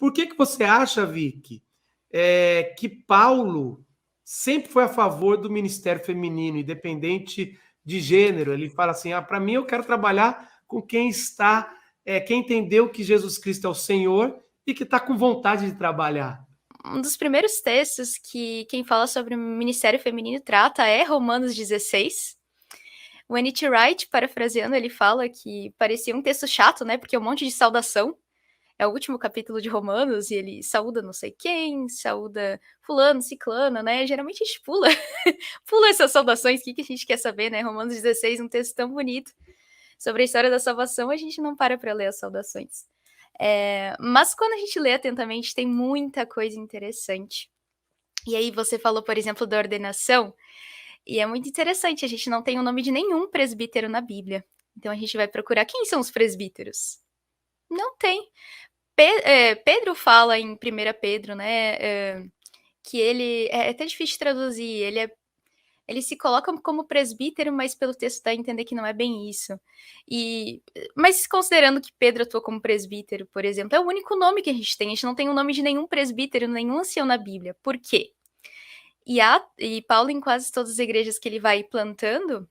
Por que você acha, Vicky, que Paulo sempre foi a favor do ministério feminino, independente de gênero? Ele fala assim: para mim eu quero trabalhar com quem está, quem entendeu que Jesus Cristo é o Senhor e que está com vontade de trabalhar. Um dos primeiros textos que quem fala sobre o ministério feminino trata é Romanos 16. O N.T. Wright, parafraseando, ele fala que parecia um texto chato, né? Porque é um monte de saudação. É o último capítulo de Romanos e ele saúda não sei quem, saúda fulano, ciclana, né? Geralmente a gente pula, pula essas saudações. O que a gente quer saber, né? Romanos 16, um texto tão bonito sobre a história da salvação, a gente não para ler as saudações. Mas quando a gente lê atentamente, tem muita coisa interessante. E aí você falou, por exemplo, da ordenação, e é muito interessante, a gente não tem o nome de nenhum presbítero na Bíblia. Então a gente vai procurar quem são os presbíteros. Não tem. Pedro fala em 1 Pedro, né, que ele... É até difícil de traduzir, ele se coloca como presbítero, mas pelo texto dá a entender que não é bem isso. Mas considerando que Pedro atuou como presbítero, por exemplo, é o único nome que a gente não tem o nome de nenhum presbítero, nenhum ancião na Bíblia. Por quê? E Paulo, em quase todas as igrejas que ele vai plantando,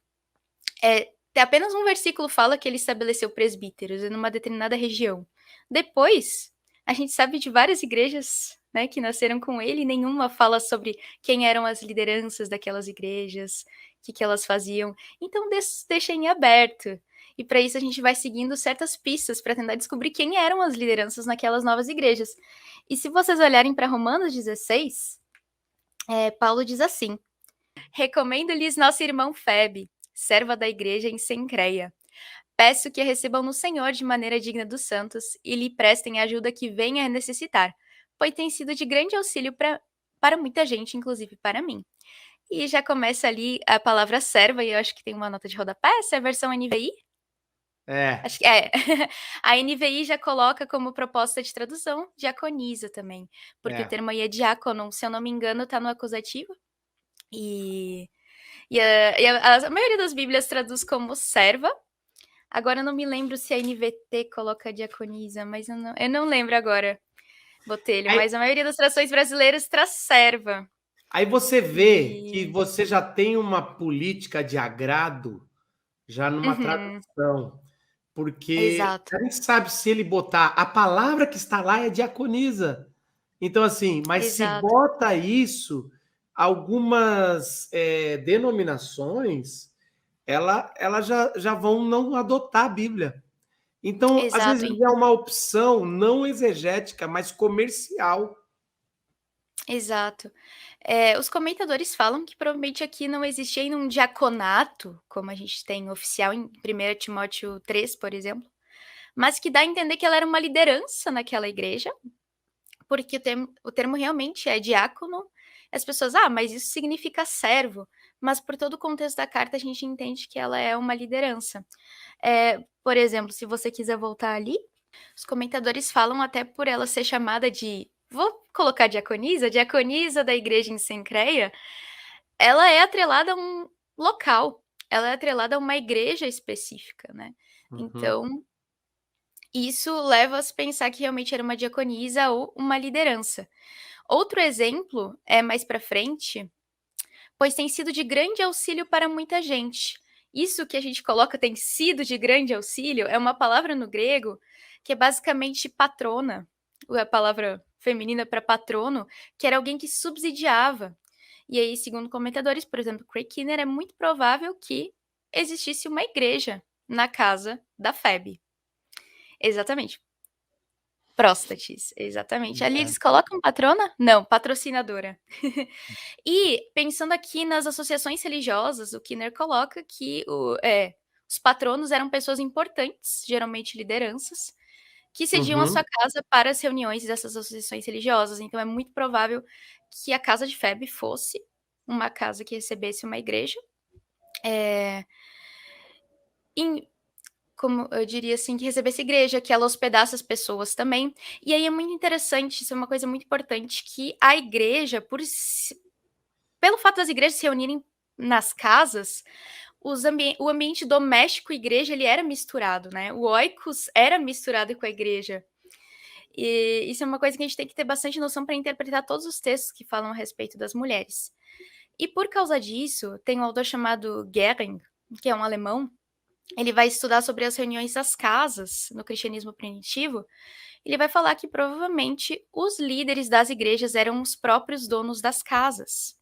apenas um versículo fala que ele estabeleceu presbíteros em uma determinada região. Depois, a gente sabe de várias igrejas, né, que nasceram com ele, e nenhuma fala sobre quem eram as lideranças daquelas igrejas, o que elas faziam. Então, deixa em aberto. E para isso a gente vai seguindo certas pistas para tentar descobrir quem eram as lideranças naquelas novas igrejas. E se vocês olharem para Romanos 16, Paulo diz assim: recomendo-lhes nosso irmão Febe, serva da igreja em Cencreia. Peço que a recebam no Senhor de maneira digna dos santos e lhe prestem a ajuda que venha a necessitar, pois tem sido de grande auxílio para muita gente, inclusive para mim. E já começa ali a palavra serva, e eu acho que tem uma nota de rodapé, essa é a versão NVI? Acho que é. A NVI já coloca como proposta de tradução diaconisa também, porque o termo aí é diácono, se eu não me engano, tá no acusativo. E a maioria das bíblias traduz como serva. Agora eu não me lembro se a NVT coloca diaconisa, mas eu não lembro agora, Botelho. Mas a maioria das traduções brasileiras traz serva. Aí você vê que você já tem uma política de agrado já numa tradução. Porque Exato. a gente sabe se ele botar a palavra que está lá é diaconisa. Então, assim, mas se Exato. bota isso, algumas denominações, elas já vão não adotar a Bíblia. Então, às Exato. vezes é uma opção não exegética, mas comercial. Exato. Os comentadores falam que provavelmente aqui não existia ainda um diaconato, como a gente tem oficial em 1 Timóteo 3, por exemplo, mas que dá a entender que ela era uma liderança naquela igreja, porque o termo realmente é diácono. As pessoas, mas isso significa servo. Mas por todo o contexto da carta, a gente entende que ela é uma liderança. Por exemplo, se você quiser voltar ali, os comentadores falam até por ela ser chamada de... Vou colocar diaconisa da igreja em Cencreia. Ela é atrelada a um local. Ela é atrelada a uma igreja específica, né? Então, isso leva a se pensar que realmente era uma diaconisa ou uma liderança. Outro exemplo é mais para frente, pois tem sido de grande auxílio para muita gente. Isso que a gente coloca tem sido de grande auxílio é uma palavra no grego que é basicamente patrona, a palavra feminina para patrono, que era alguém que subsidiava. E aí, segundo comentadores, por exemplo, Craig Kinner, é muito provável que existisse uma igreja na casa da Febe. Exatamente. Próstates, exatamente. Ali eles colocam patrona? Não, patrocinadora. E, pensando aqui nas associações religiosas, o Kinner coloca que os patronos eram pessoas importantes, geralmente lideranças, que cediam a sua casa para as reuniões dessas associações religiosas. Então, é muito provável que a casa de Febe fosse uma casa que recebesse uma igreja. Como eu diria assim, que recebesse igreja, que ela hospedasse as pessoas também. E aí é muito interessante, isso é uma coisa muito importante, que a igreja, pelo fato das igrejas se reunirem nas casas, o ambiente doméstico e igreja, ele era misturado, né? O oikos era misturado com a igreja. E isso é uma coisa que a gente tem que ter bastante noção para interpretar todos os textos que falam a respeito das mulheres. E por causa disso, tem um autor chamado Gehring, que é um alemão, ele vai estudar sobre as reuniões das casas no cristianismo primitivo. Ele vai falar que provavelmente os líderes das igrejas eram os próprios donos das casas.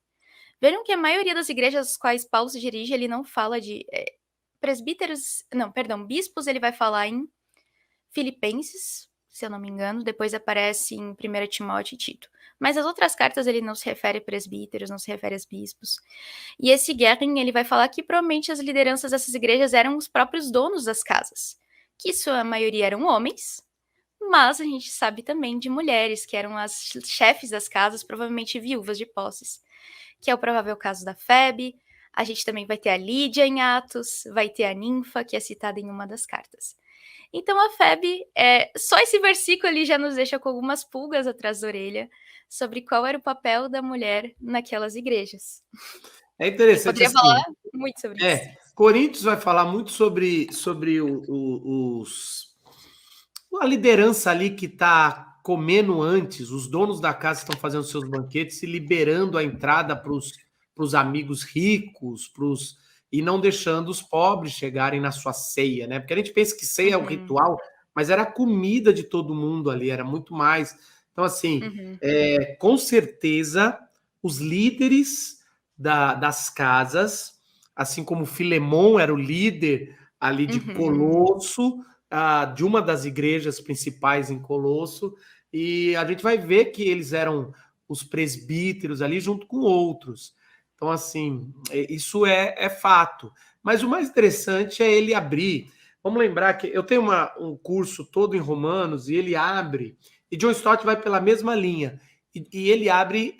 Vejam que a maioria das igrejas às quais Paulo se dirige, ele não fala de presbíteros, não, perdão, bispos, ele vai falar em Filipenses, se eu não me engano, depois aparece em 1 Timóteo e Tito. Mas as outras cartas ele não se refere a presbíteros, não se refere a bispos. E esse Gehring, ele vai falar que provavelmente as lideranças dessas igrejas eram os próprios donos das casas, que sua maioria eram homens, mas a gente sabe também de mulheres, que eram as chefes das casas, provavelmente viúvas de posses, que é o provável caso da Febe. A gente também vai ter a Lídia em Atos, vai ter a Ninfa, que é citada em uma das cartas. Então a Febe, só esse versículo ali já nos deixa com algumas pulgas atrás da orelha sobre qual era o papel da mulher naquelas igrejas. É interessante Poderia assim. falar muito sobre isso. Coríntios vai falar muito sobre a liderança ali que está comendo antes, os donos da casa estão fazendo seus banquetes e liberando a entrada para os amigos ricos, e não deixando os pobres chegarem na sua ceia, né? Porque a gente pensa que ceia é um ritual, mas era a comida de todo mundo ali, era muito mais. Então, assim, com certeza, os líderes das casas, assim como Filemon era o líder ali de Colosso, de uma das igrejas principais em Colosso, e a gente vai ver que eles eram os presbíteros ali junto com outros. Então, assim, isso é fato. Mas o mais interessante é ele abrir. Vamos lembrar que eu tenho um curso todo em Romanos e ele abre, e John Stott vai pela mesma linha, e ele abre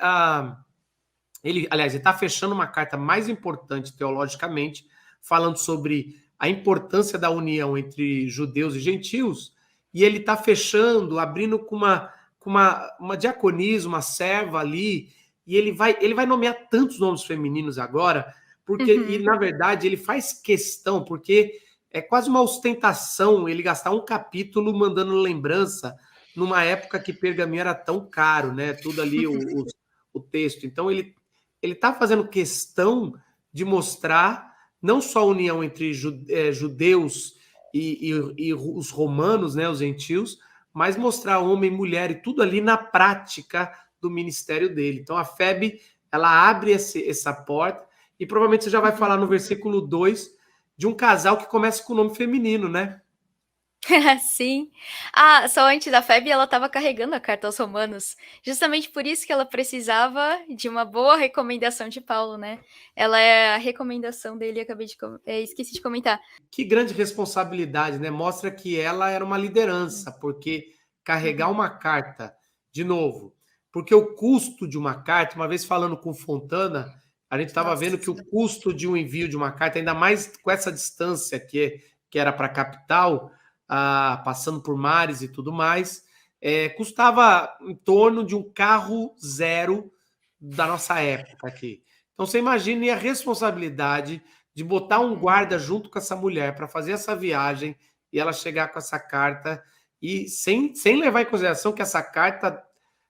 ele está fechando uma carta mais importante teologicamente, falando sobre a importância da união entre judeus e gentios, e ele está fechando, abrindo com uma diaconisa, uma serva ali, e ele vai nomear tantos nomes femininos agora, porque, e na verdade, ele faz questão, porque é quase uma ostentação ele gastar um capítulo mandando lembrança numa época que pergaminho era tão caro, né? Tudo ali, o texto. Então, ele está fazendo questão de mostrar não só a união entre judeus e os romanos, né, os gentios, mas mostrar homem, mulher e tudo ali na prática do ministério dele. Então a Febe, ela abre essa porta e provavelmente você já vai falar no versículo 2 de um casal que começa com o nome feminino, né? Sim. Só antes da Febe, ela estava carregando a carta aos Romanos. Justamente por isso que ela precisava de uma boa recomendação de Paulo, né? Ela é a recomendação dele, esqueci de comentar. Que grande responsabilidade, né? Mostra que ela era uma liderança, porque carregar uma carta, de novo, porque o custo de uma carta, uma vez falando com Fontana, a gente estava vendo que o custo de um envio de uma carta, ainda mais com essa distância que era para a capital, passando por mares e tudo mais, custava em torno de um carro zero da nossa época aqui. Então você imagine a responsabilidade de botar um guarda junto com essa mulher para fazer essa viagem e ela chegar com essa carta e sem levar em consideração que essa carta,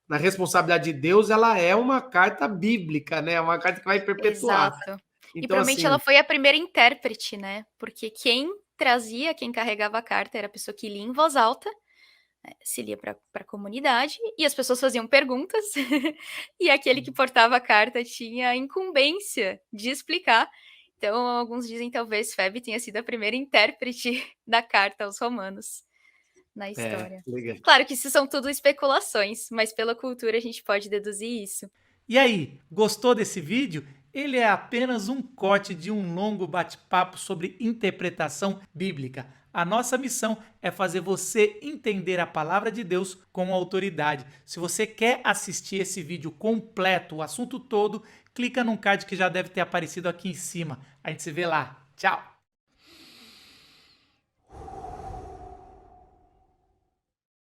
na responsabilidade de Deus, ela é uma carta bíblica, né? Uma carta que vai perpetuar. Exato. Então, e provavelmente assim, ela foi a primeira intérprete, né? Porque quem carregava a carta era a pessoa que lia em voz alta, se lia para a comunidade, e as pessoas faziam perguntas, e aquele que portava a carta tinha a incumbência de explicar. Então, alguns dizem talvez Febe tenha sido a primeira intérprete da carta aos romanos na história. Legal. Claro que isso são tudo especulações, mas pela cultura a gente pode deduzir isso. E aí, gostou desse vídeo? Ele é apenas um corte de um longo bate-papo sobre interpretação bíblica. A nossa missão é fazer você entender a palavra de Deus com autoridade. Se você quer assistir esse vídeo completo, o assunto todo, clica num card que já deve ter aparecido aqui em cima. A gente se vê lá. Tchau!